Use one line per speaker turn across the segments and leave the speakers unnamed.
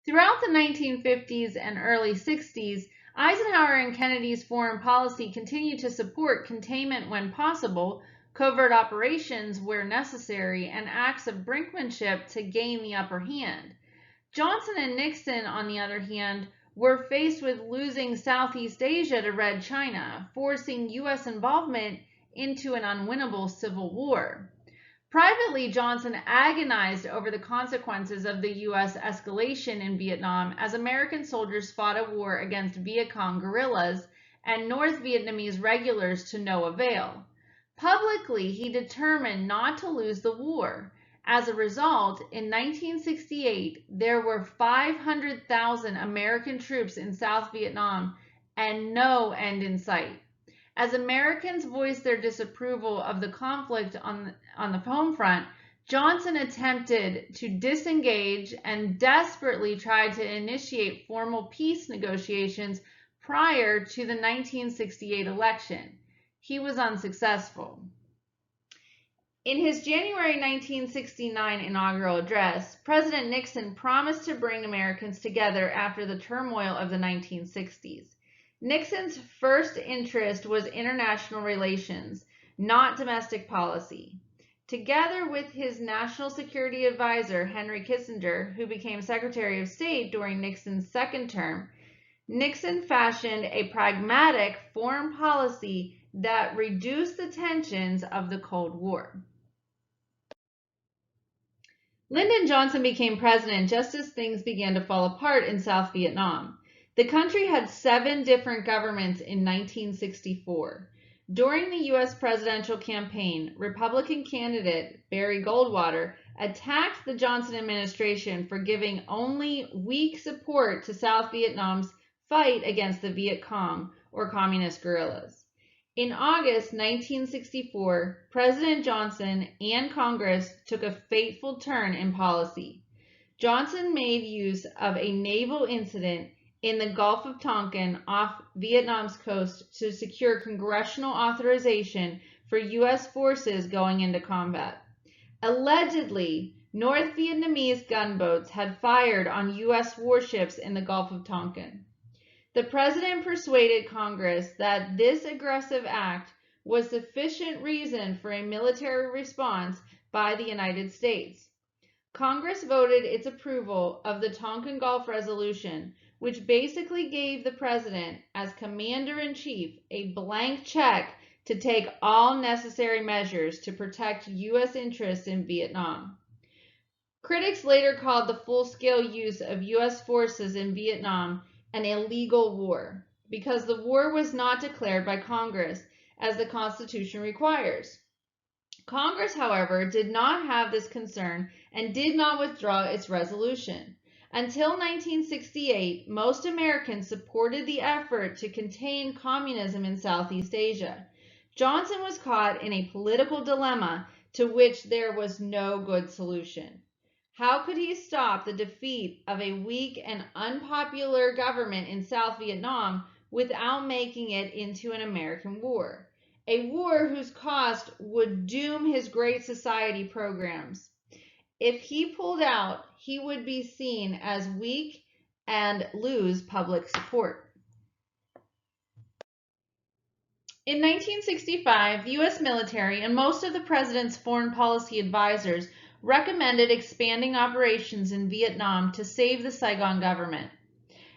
Throughout the 1950s and early 60s, Eisenhower and Kennedy's foreign policy continued to support containment when possible, covert operations where necessary, and acts of brinkmanship to gain the upper hand. Johnson and Nixon, on the other hand, were faced with losing Southeast Asia to Red China, forcing U.S. involvement into an unwinnable civil war. Privately, Johnson agonized over the consequences of the U.S. escalation in Vietnam as American soldiers fought a war against Viet Cong guerrillas and North Vietnamese regulars to no avail. Publicly, he determined not to lose the war. As a result, in 1968, there were 500,000 American troops in South Vietnam and no end in sight. As Americans voiced their disapproval of the conflict on the home front, Johnson attempted to disengage and desperately tried to initiate formal peace negotiations prior to the 1968 election. He was unsuccessful. In his January 1969 inaugural address, President Nixon promised to bring Americans together after the turmoil of the 1960s. Nixon's first interest was international relations, not domestic policy. Together with his national security advisor, Henry Kissinger, who became Secretary of State during Nixon's second term, Nixon fashioned a pragmatic foreign policy that reduced the tensions of the Cold War. Lyndon Johnson became president just as things began to fall apart in South Vietnam. The country had 7 different governments in 1964. During the U.S. presidential campaign, Republican candidate Barry Goldwater attacked the Johnson administration for giving only weak support to South Vietnam's fight against the Viet Cong, or communist guerrillas. In August 1964, President Johnson and Congress took a fateful turn in policy. Johnson made use of a naval incident in the Gulf of Tonkin off Vietnam's coast to secure congressional authorization for U.S. forces going into combat. Allegedly, North Vietnamese gunboats had fired on U.S. warships in the Gulf of Tonkin. The president persuaded Congress that this aggressive act was sufficient reason for a military response by the United States. Congress voted its approval of the Tonkin Gulf Resolution, which basically gave the president, as commander-in-chief, a blank check to take all necessary measures to protect U.S. interests in Vietnam. Critics later called the full-scale use of U.S. forces in Vietnam an illegal war, because the war was not declared by Congress, as the Constitution requires. Congress, however, did not have this concern and did not withdraw its resolution. Until 1968, most Americans supported the effort to contain communism in Southeast Asia. Johnson was caught in a political dilemma to which there was no good solution. How could he stop the defeat of a weak and unpopular government in South Vietnam without making it into an American war? A war whose cost would doom his Great Society programs. If he pulled out, he would be seen as weak and lose public support. In 1965, the U.S. military and most of the president's foreign policy advisors recommended expanding operations in Vietnam to save the Saigon government.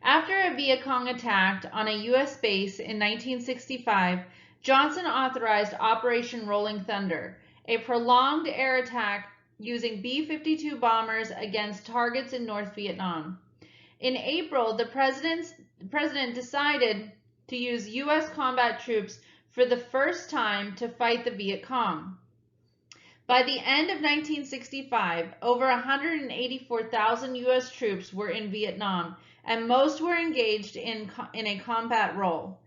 After a Viet Cong attack on a U.S. base in 1965, Johnson authorized Operation Rolling Thunder, a prolonged air attack using B-52 bombers against targets in North Vietnam. In April, the president decided to use U.S. combat troops for the first time to fight the Viet Cong. By the end of 1965, over 184,000 U.S. troops were in Vietnam, and most were engaged in a combat role.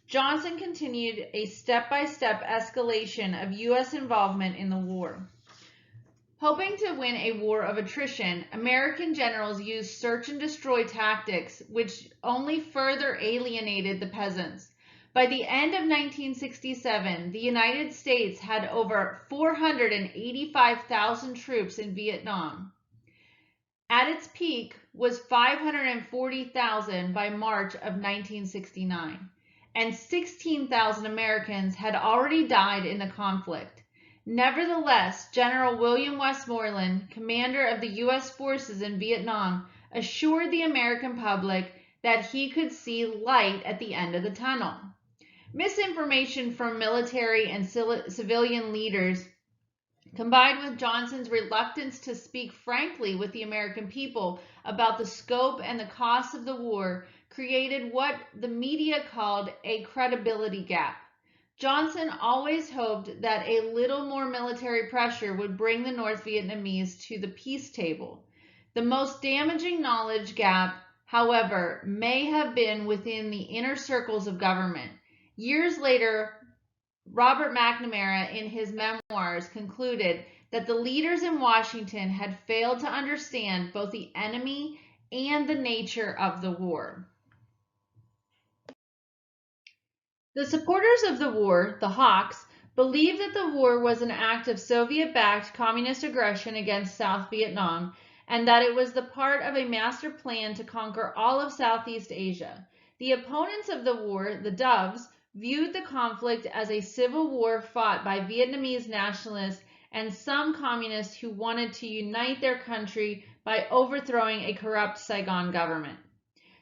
Johnson continued a step-by-step escalation of U.S. involvement in the war. Hoping to win a war of attrition, American generals used search and destroy tactics, which only further alienated the peasants. By the end of 1967, the United States had over 485,000 troops in Vietnam. at its peak, was 540,000 by March of 1969, and 16,000 Americans had already died in the conflict. Nevertheless, General William Westmoreland, commander of the U.S. forces in Vietnam, assured the American public that he could see light at the end of the tunnel. Misinformation from military and civilian leaders, combined with Johnson's reluctance to speak frankly with the American people about the scope and the cost of the war, created what the media called a credibility gap. Johnson always hoped that a little more military pressure would bring the North Vietnamese to the peace table. The most damaging knowledge gap, however, may have been within the inner circles of government. Years later, Robert McNamara, in his memoirs, concluded that the leaders in Washington had failed to understand both the enemy and the nature of the war. The supporters of the war, the Hawks, believed that the war was an act of Soviet-backed communist aggression against South Vietnam, and that it was the part of a master plan to conquer all of Southeast Asia. The opponents of the war, the Doves, viewed the conflict as a civil war fought by Vietnamese nationalists and some communists who wanted to unite their country by overthrowing a corrupt Saigon government.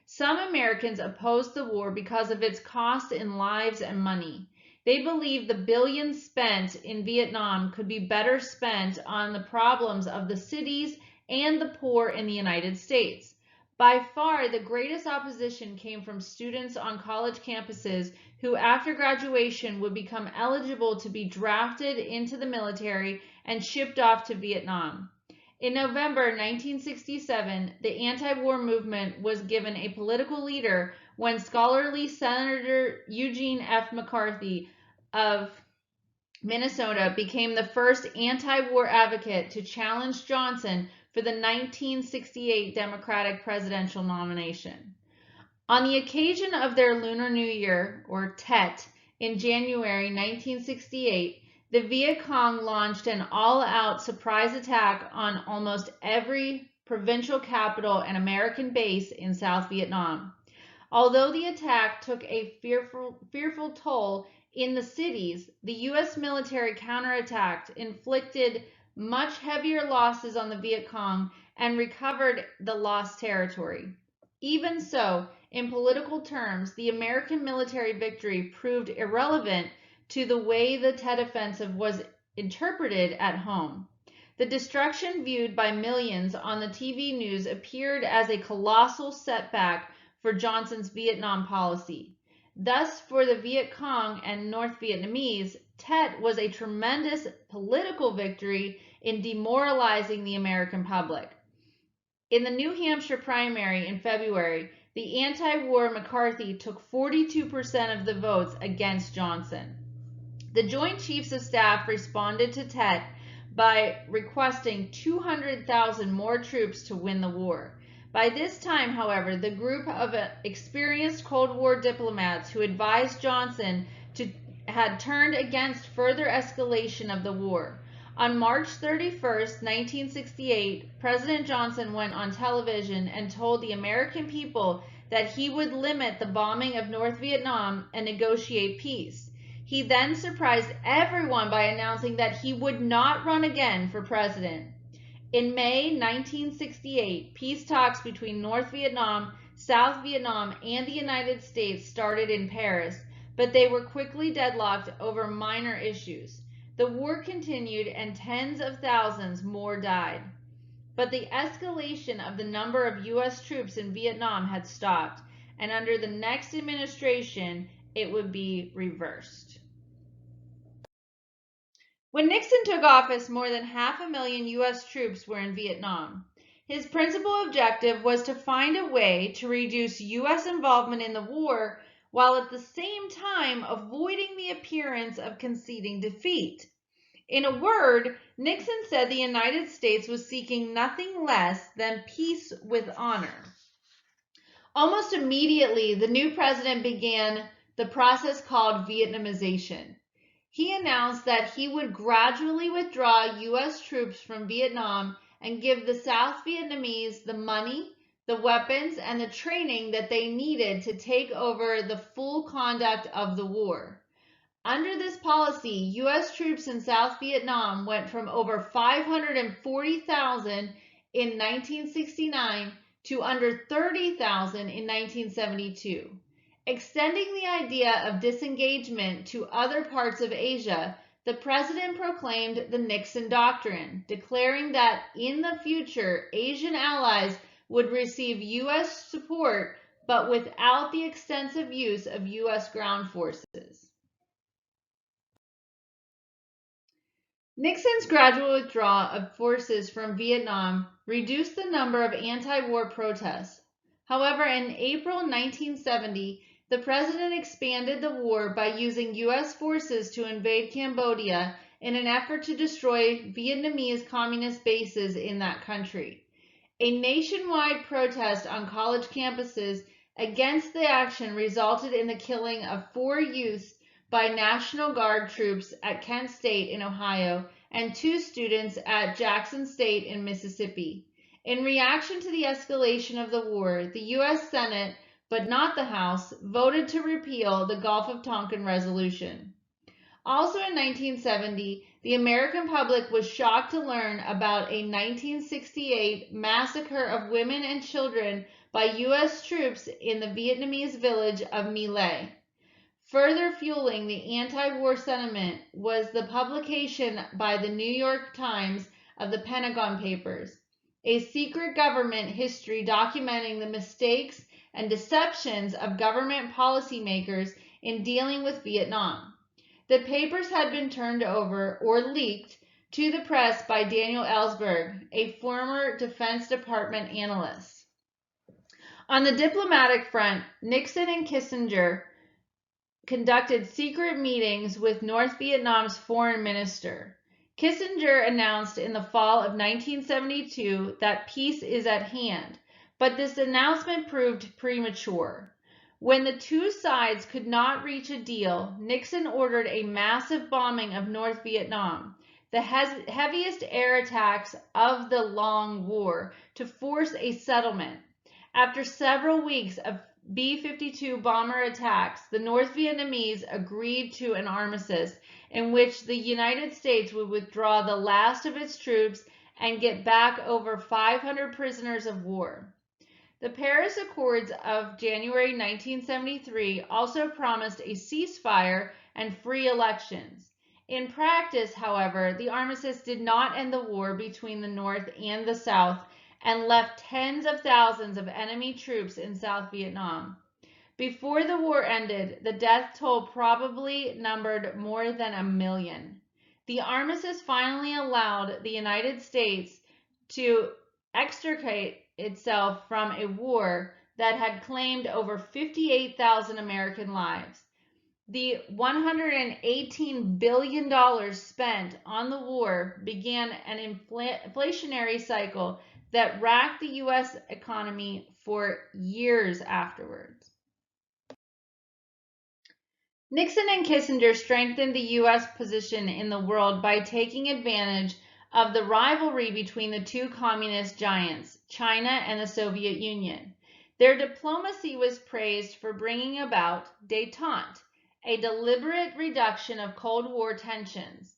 Some Americans opposed the war because of its cost in lives and money. They believed the billions spent in Vietnam could be better spent on the problems of the cities and the poor in the United States. By far, the greatest opposition came from students on college campuses who, after graduation, would become eligible to be drafted into the military and shipped off to Vietnam. In November 1967, the anti-war movement was given a political leader when scholarly Senator Eugene F. McCarthy of Minnesota became the first anti-war advocate to challenge Johnson for the 1968 Democratic presidential nomination. On the occasion of their Lunar New Year, or Tet, in January 1968, the Viet Cong launched an all-out surprise attack on almost every provincial capital and American base in South Vietnam. Although the attack took a fearful toll in the cities, the U.S. military counterattacked, inflicted much heavier losses on the Viet Cong, and recovered the lost territory. Even so, in political terms, the American military victory proved irrelevant to the way the Tet Offensive was interpreted at home. The destruction viewed by millions on the TV news appeared as a colossal setback for Johnson's Vietnam policy. Thus, for the Viet Cong and North Vietnamese, Tet was a tremendous political victory in demoralizing the American public. In the New Hampshire primary in February, the anti-war McCarthy took 42% of the votes against Johnson. The Joint Chiefs of Staff responded to Tet by requesting 200,000 more troops to win the war. By this time, however, the group of experienced Cold War diplomats who advised Johnson had turned against further escalation of the war. On March 31, 1968, President Johnson went on television and told the American people that he would limit the bombing of North Vietnam and negotiate peace. He then surprised everyone by announcing that he would not run again for president. In May 1968, peace talks between North Vietnam, South Vietnam, and the United States started in Paris, but they were quickly deadlocked over minor issues. The war continued and tens of thousands more died. But the escalation of the number of U.S. troops in Vietnam had stopped, and under the next administration, it would be reversed. When Nixon took office, more than 500,000 U.S. troops were in Vietnam. His principal objective was to find a way to reduce U.S. involvement in the war while at the same time avoiding the appearance of conceding defeat. In a word, Nixon said the United States was seeking nothing less than peace with honor. Almost immediately, the new president began the process called Vietnamization. He announced that he would gradually withdraw U.S. troops from Vietnam and give the South Vietnamese the money, the weapons, and the training that they needed to take over the full conduct of the war. Under this policy, U.S. troops in South Vietnam went from over 540,000 in 1969 to under 30,000 in 1972. Extending the idea of disengagement to other parts of Asia, the president proclaimed the Nixon Doctrine, declaring that in the future, Asian allies would receive U.S. support, but without the extensive use of U.S. ground forces. Nixon's gradual withdrawal of forces from Vietnam reduced the number of anti-war protests. However, in April 1970, the president expanded the war by using U.S. forces to invade Cambodia in an effort to destroy Vietnamese communist bases in that country. A nationwide protest on college campuses against the action resulted in the killing of 4 youths by National Guard troops at Kent State in Ohio and 2 students at Jackson State in Mississippi. In reaction to the escalation of the war, the U.S. Senate, but not the House, voted to repeal the Gulf of Tonkin Resolution. Also in 1970, the American public was shocked to learn about a 1968 massacre of women and children by U.S. troops in the Vietnamese village of My Lai. Further fueling the anti-war sentiment was the publication by the New York Times of the Pentagon Papers, a secret government history documenting the mistakes and deceptions of government policymakers in dealing with Vietnam. The papers had been turned over or leaked to the press by Daniel Ellsberg, a former Defense Department analyst. On the diplomatic front, Nixon and Kissinger conducted secret meetings with North Vietnam's foreign minister. Kissinger announced in the fall of 1972 that peace is at hand, but this announcement proved premature. When the two sides could not reach a deal, Nixon ordered a massive bombing of North Vietnam, the heaviest air attacks of the long war, to force a settlement. After several weeks of B-52 bomber attacks, the North Vietnamese agreed to an armistice in which the United States would withdraw the last of its troops and get back over 500 prisoners of war. The Paris Accords of January 1973 also promised a ceasefire and free elections. In practice, however, the armistice did not end the war between the North and the South and left tens of thousands of enemy troops in South Vietnam. Before the war ended, the death toll probably numbered more than 1 million. The armistice finally allowed the United States to extricate itself from a war that had claimed over 58,000 American lives. The $118 billion spent on the war began an inflationary cycle that racked the U.S. economy for years afterwards. Nixon and Kissinger strengthened the U.S. position in the world by taking advantage of the rivalry between the two communist giants, China and the Soviet Union. Their diplomacy was praised for bringing about détente, a deliberate reduction of Cold War tensions.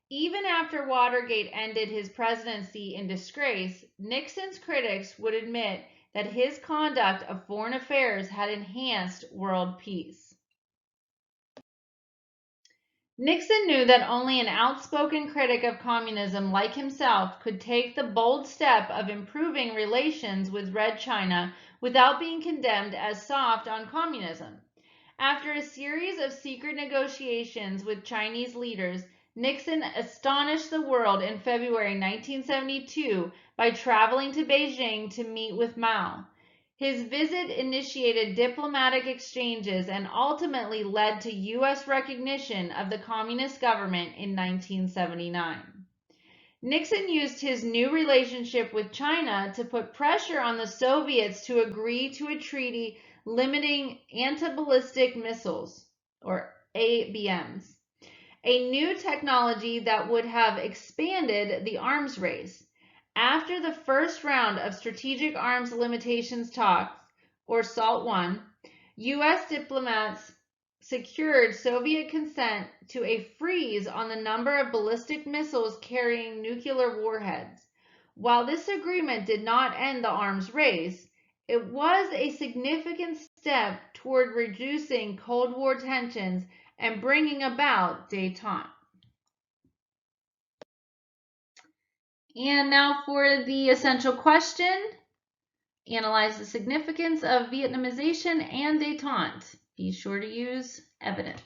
Even after Watergate ended his presidency in disgrace, Nixon's critics would admit that his conduct of foreign affairs had enhanced world peace. Nixon knew that only an outspoken critic of communism like himself could take the bold step of improving relations with Red China without being condemned as soft on communism. After a series of secret negotiations with Chinese leaders, Nixon astonished the world in February 1972 by traveling to Beijing to meet with Mao. His visit initiated diplomatic exchanges and ultimately led to U.S. recognition of the communist government in 1979. Nixon used his new relationship with China to put pressure on the Soviets to agree to a treaty limiting anti-ballistic missiles, or ABMs, a new technology that would have expanded the arms race. After the first round of Strategic Arms Limitations talks, or SALT I, U.S. diplomats secured Soviet consent to a freeze on the number of ballistic missiles carrying nuclear warheads. While this agreement did not end the arms race, it was a significant step toward reducing Cold War tensions and bringing about détente. And now for the essential question. Analyze the significance of Vietnamization and détente. Be sure to use evidence.